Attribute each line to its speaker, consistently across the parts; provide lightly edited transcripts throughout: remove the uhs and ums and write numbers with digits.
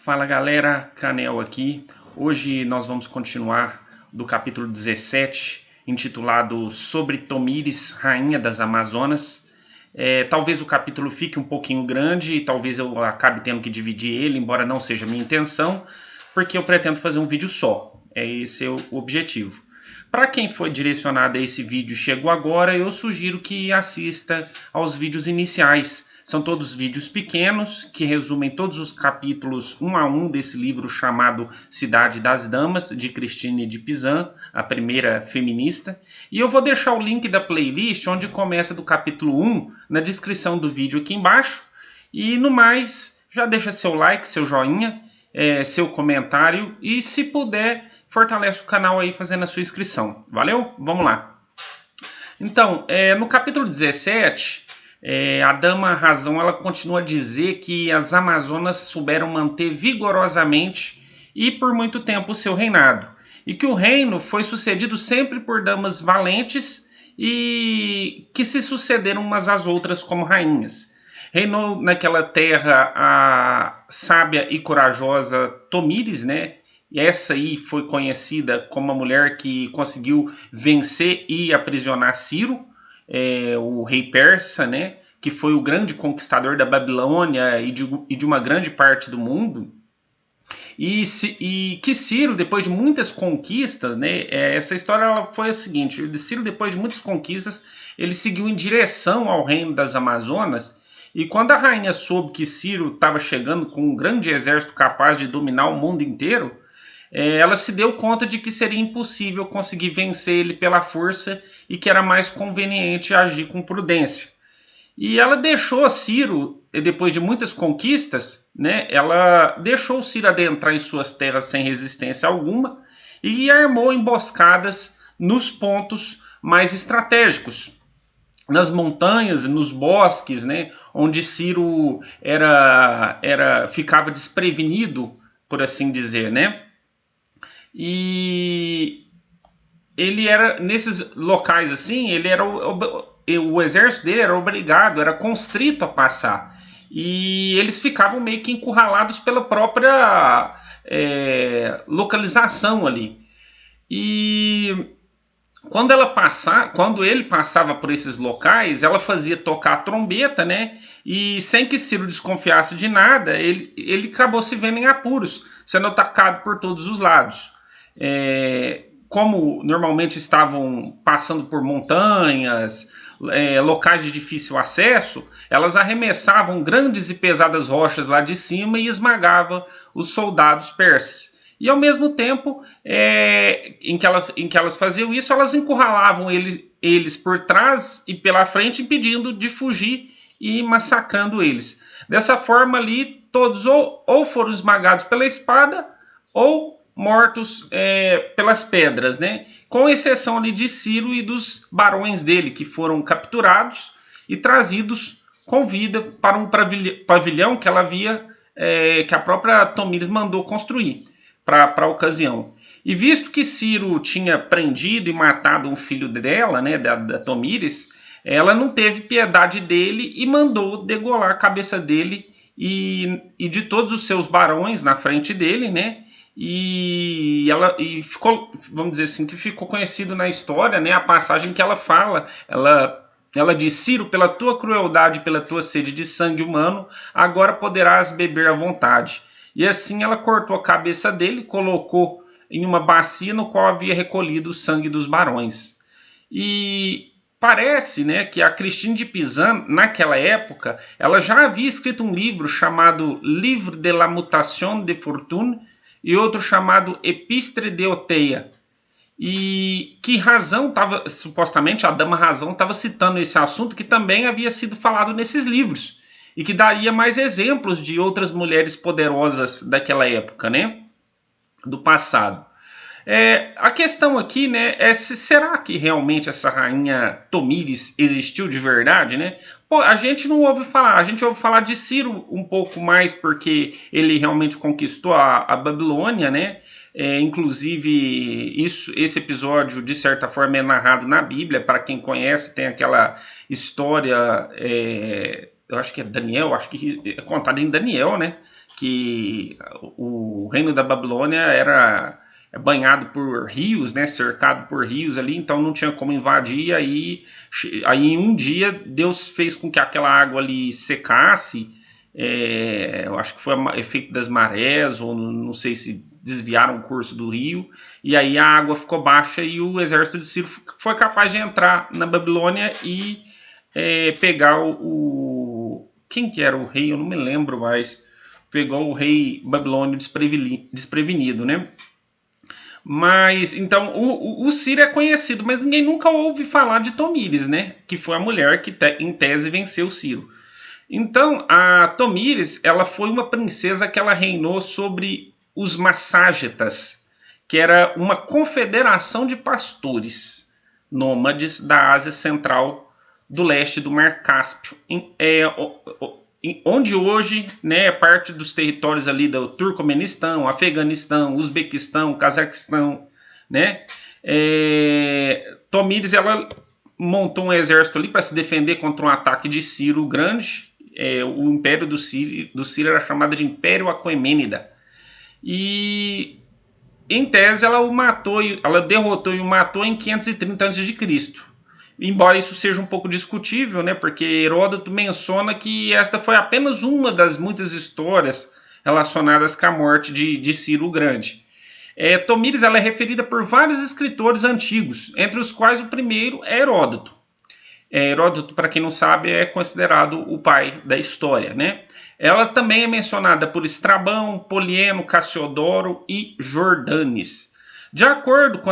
Speaker 1: Fala galera, Canel aqui. Hoje nós vamos continuar do capítulo 17, intitulado Sobre Tomires, Rainha das Amazonas. Talvez o capítulo fique um pouquinho grande e talvez eu acabe tendo que dividir ele, embora não seja minha intenção, porque eu pretendo fazer um vídeo só. Esse é o objetivo. Para quem foi direcionado a esse vídeo e chegou agora, eu sugiro que assista aos vídeos iniciais. São todos vídeos pequenos que resumem todos os capítulos um a um desse livro chamado Cidade das Damas, de Christine de Pizan, a primeira feminista. E eu vou deixar o link da playlist, onde começa do capítulo 1, na descrição do vídeo aqui embaixo. E no mais, já deixa seu like, seu joinha, seu comentário e, se puder, fortalece o canal aí fazendo a sua inscrição. Valeu? Vamos lá. Então, no capítulo 17... a Dama Razão ela continua a dizer que as Amazonas souberam manter vigorosamente e por muito tempo o seu reinado, e que o reino foi sucedido sempre por damas valentes e que se sucederam umas às outras como rainhas. Reinou naquela terra a sábia e corajosa Tomires, né? E essa aí foi conhecida como a mulher que conseguiu vencer e aprisionar Ciro, o rei persa, né, que foi o grande conquistador da Babilônia e de uma grande parte do mundo, e que Ciro, depois de muitas conquistas, né, essa história ela foi a seguinte: Ciro, depois de muitas conquistas, ele seguiu em direção ao reino das Amazonas, e quando a rainha soube que Ciro estava chegando com um grande exército capaz de dominar o mundo inteiro, ela se deu conta de que seria impossível conseguir vencer ele pela força e que era mais conveniente agir com prudência. E ela deixou Ciro, depois de muitas conquistas, né, ela deixou Ciro adentrar em suas terras sem resistência alguma e armou emboscadas nos pontos mais estratégicos, nas montanhas, nos bosques, né, onde Ciro ficava desprevenido, por assim dizer, né? E ele era, nesses locais assim, ele era o exército dele era obrigado, era constrito a passar. E eles ficavam meio que encurralados pela própria localização ali. E quando ele passava por esses locais, ela fazia tocar a trombeta, né? E sem que Ciro desconfiasse de nada, ele acabou se vendo em apuros, sendo atacado por todos os lados. Como normalmente estavam passando por montanhas, locais de difícil acesso, elas arremessavam grandes e pesadas rochas lá de cima e esmagavam os soldados persas. E ao mesmo tempo em que elas faziam isso, elas encurralavam eles por trás e pela frente, impedindo de fugir e massacrando eles. Dessa forma ali, todos ou foram esmagados pela espada ou mortos pelas pedras, né? Com exceção ali de Ciro e dos barões dele, que foram capturados e trazidos com vida para um pavilhão que ela havia, que a própria Tomires mandou construir para a ocasião. E visto que Ciro tinha prendido e matado um filho dela, né, da Tomires, ela não teve piedade dele e mandou degolar a cabeça dele e de todos os seus barões na frente dele, né? E ficou, vamos dizer assim, que ficou conhecido na história, né, a passagem que ela fala, ela diz: Ciro, pela tua crueldade, pela tua sede de sangue humano, agora poderás beber à vontade. E assim ela cortou a cabeça dele, colocou em uma bacia no qual havia recolhido o sangue dos barões. E parece, né, que a Christine de Pizan, naquela época, ela já havia escrito um livro chamado Livre de la Mutation de Fortune e outro chamado Epistre de Oteia. E que Razão estava, supostamente a Dama Razão estava citando esse assunto que também havia sido falado nesses livros, e que daria mais exemplos de outras mulheres poderosas daquela época, né, do passado. A questão aqui, né, será que realmente essa rainha Tomires existiu de verdade, né? Pô, a gente não ouve falar, a gente ouve falar de Ciro um pouco mais porque ele realmente conquistou a Babilônia, né? Inclusive, esse episódio, de certa forma, é narrado na Bíblia. Para quem conhece, tem aquela história, eu acho que é Daniel, acho que é contada em Daniel, né? que o reino da Babilônia era banhado por rios, né, cercado por rios ali, então não tinha como invadir. Aí em um dia Deus fez com que aquela água ali secasse. Eu acho que foi efeito das marés, ou não sei se desviaram o curso do rio, e aí a água ficou baixa e o exército de Ciro foi capaz de entrar na Babilônia e pegar quem que era o rei? Eu não me lembro mais. Pegou o rei babilônio desprevenido, né? Mas, então, o Ciro é conhecido, mas ninguém nunca ouve falar de Tomíris, né? Que foi a mulher que, em tese, venceu Ciro. Então, a Tomíris, ela foi uma princesa que ela reinou sobre os Masságetas, que era uma confederação de pastores nômades da Ásia Central, do leste do Mar Cáspio, onde hoje, né, é parte dos territórios ali do Turcomenistão, Afeganistão, Uzbequistão, Cazaquistão, né? Tomíris, ela montou um exército ali para se defender contra um ataque de Ciro o Grande. O império do Ciro era chamado de Império Aquemênida. E, em tese, ela derrotou e o matou em 530 a.C., embora isso seja um pouco discutível, né, porque Heródoto menciona que esta foi apenas uma das muitas histórias relacionadas com a morte de Ciro o Grande. Tomíris, ela é referida por vários escritores antigos, entre os quais o primeiro é Heródoto. Heródoto, para quem não sabe, é considerado o pai da história, né? Ela também é mencionada por Estrabão, Polieno, Cassiodoro e Jordanes. De acordo com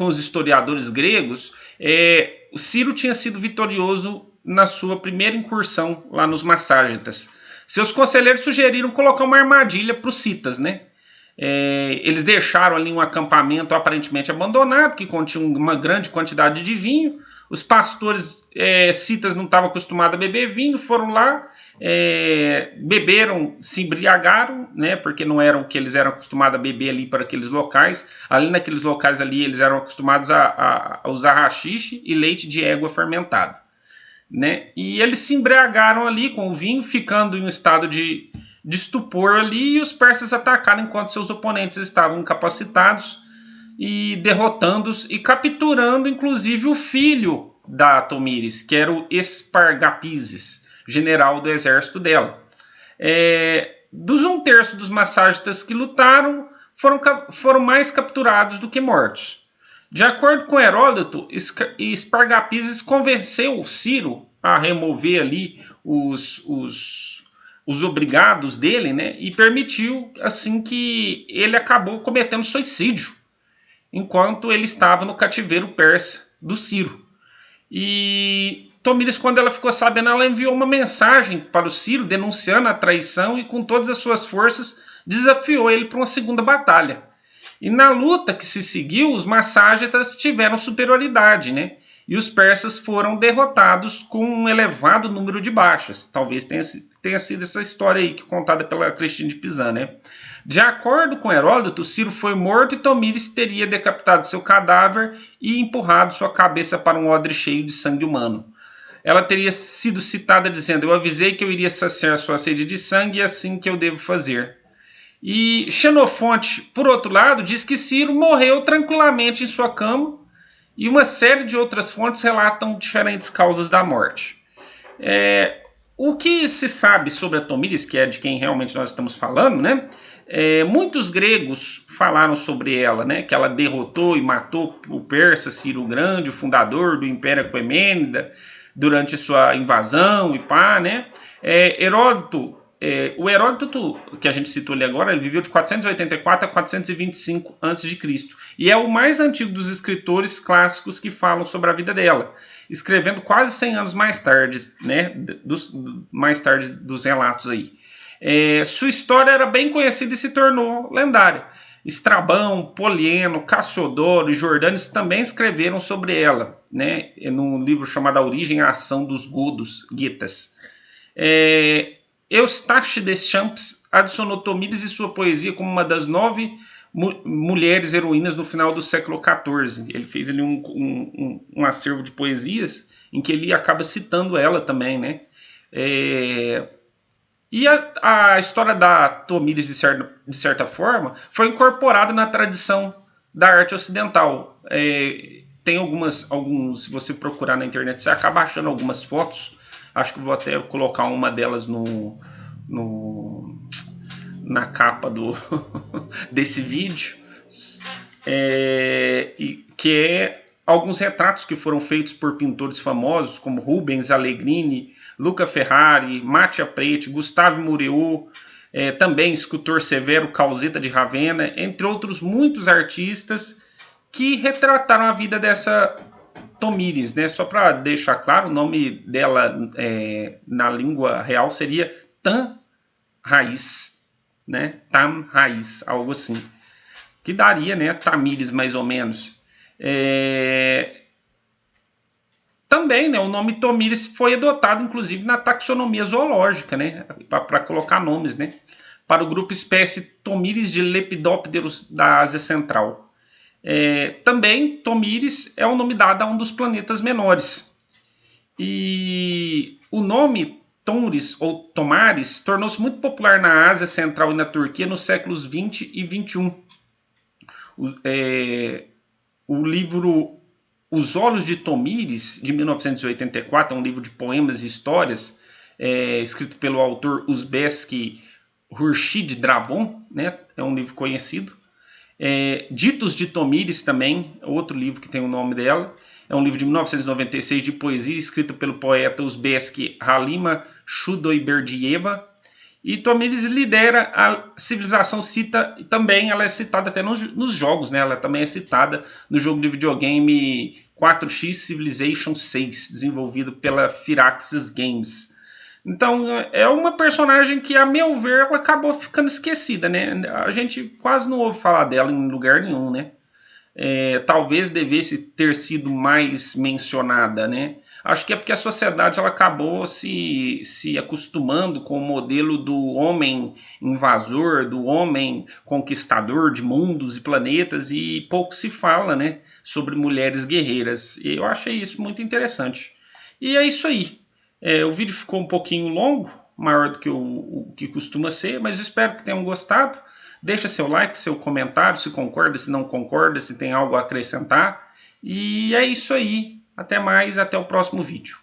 Speaker 1: os historiadores gregos, o Ciro tinha sido vitorioso na sua primeira incursão lá nos Masságetas. Seus conselheiros sugeriram colocar uma armadilha para os citas, né? Eles deixaram ali um acampamento aparentemente abandonado, que continha uma grande quantidade de vinho. Os pastores citas não estavam acostumados a beber vinho, foram lá, beberam, se embriagaram, né, porque não eram o que eles eram acostumados a beber ali para aqueles locais. Ali naqueles locais ali eles eram acostumados a usar haxixe e leite de égua fermentado, né? E eles se embriagaram ali com o vinho, ficando em um estado de estupor ali, e os persas atacaram enquanto seus oponentes estavam incapacitados, e derrotando-os e capturando inclusive o filho da Tomíris, que era o Espargapises, general do exército dela. Dos 1/3 dos masságetas que lutaram, foram mais capturados do que mortos. De acordo com Heródoto, Espargapises convenceu Ciro a remover ali os obrigados dele, né, e permitiu assim que ele acabou cometendo suicídio enquanto ele estava no cativeiro persa do Ciro. E Tomíris, quando ela ficou sabendo, ela enviou uma mensagem para o Ciro denunciando a traição e com todas as suas forças desafiou ele para uma segunda batalha. E na luta que se seguiu, os masságetas tiveram superioridade, né? E os persas foram derrotados com um elevado número de baixas. Talvez tenha sido essa história aí contada pela Cristina de Pizan, né? De acordo com Heródoto, Ciro foi morto e Tomíris teria decapitado seu cadáver e empurrado sua cabeça para um odre cheio de sangue humano. Ela teria sido citada dizendo: "Eu avisei que eu iria saciar sua sede de sangue e é assim que eu devo fazer." E Xenofonte, por outro lado, diz que Ciro morreu tranquilamente em sua cama, e uma série de outras fontes relatam diferentes causas da morte. O que se sabe sobre a Tomíris, que é de quem realmente nós estamos falando, né? Muitos gregos falaram sobre ela, né? Que ela derrotou e matou o persa Ciro o Grande, o fundador do Império Aquemênida, durante sua invasão e pá, né? O Heródoto, que a gente citou ali agora, ele viveu de 484 a 425 a.C. E é o mais antigo dos escritores clássicos que falam sobre a vida dela, escrevendo quase 100 anos mais tarde, né, mais tarde dos relatos aí. Sua história era bem conhecida e se tornou lendária. Estrabão, Polieno, Cassiodoro e Jordanes também escreveram sobre ela, né, num livro chamado A Origem e a Ação dos Godos, Getas. Eustache Deschamps adicionou Tomíris e sua poesia como uma das 9 mulheres heroínas no final do século XIV. Ele fez ali um acervo de poesias em que ele acaba citando ela também, né? E a história da Tomíris, de certa forma, foi incorporada na tradição da arte ocidental. Tem se você procurar na internet, você acaba achando algumas fotos. Acho que vou até colocar uma delas no na capa desse vídeo, que é alguns retratos que foram feitos por pintores famosos como Rubens, Allegrini, Luca Ferrari, Mattia Preti, Gustave Mureaux, também escultor Severo Calzeta de Ravenna, entre outros muitos artistas que retrataram a vida dessa Tomíris, né? Só para deixar claro, o nome dela na língua real seria Tan Raiz, né? Tam Raiz, algo assim. Que daria, né? Tamires, mais ou menos. Também, né, o nome Tomíris foi adotado, inclusive, na taxonomia zoológica, né? Para colocar nomes, né? Para o grupo espécie Tomíris de Lepidópteros da Ásia Central. Também Tomíris é o nome dado a um dos planetas menores. E o nome Tomris ou Tomares tornou-se muito popular na Ásia Central e na Turquia nos séculos 20 e 21. O livro Os Olhos de Tomíris, de 1984, é um livro de poemas e histórias, escrito pelo autor uzbek Khurshid Dravon, né? É um livro conhecido. Ditos de Tomíris também, outro livro que tem o nome dela, é um livro de 1996 de poesia escrito pelo poeta uzbek Halima Chudoiberdieva. E Tomíris lidera a civilização também, ela é citada até nos jogos, né? Ela também é citada no jogo de videogame 4X Civilization 6, desenvolvido pela Firaxis Games. Então é uma personagem que, a meu ver, ela acabou ficando esquecida, né? A gente quase não ouve falar dela em lugar nenhum, né? Talvez devesse ter sido mais mencionada, né? Acho que é porque a sociedade ela acabou se acostumando com o modelo do homem invasor, do homem conquistador de mundos e planetas, e pouco se fala, né, sobre mulheres guerreiras. E eu achei isso muito interessante. E é isso aí. O vídeo ficou um pouquinho longo, maior do que o que costuma ser, mas eu espero que tenham gostado. Deixa seu like, seu comentário, se concorda, se não concorda, se tem algo a acrescentar. E é isso aí. Até mais, até o próximo vídeo.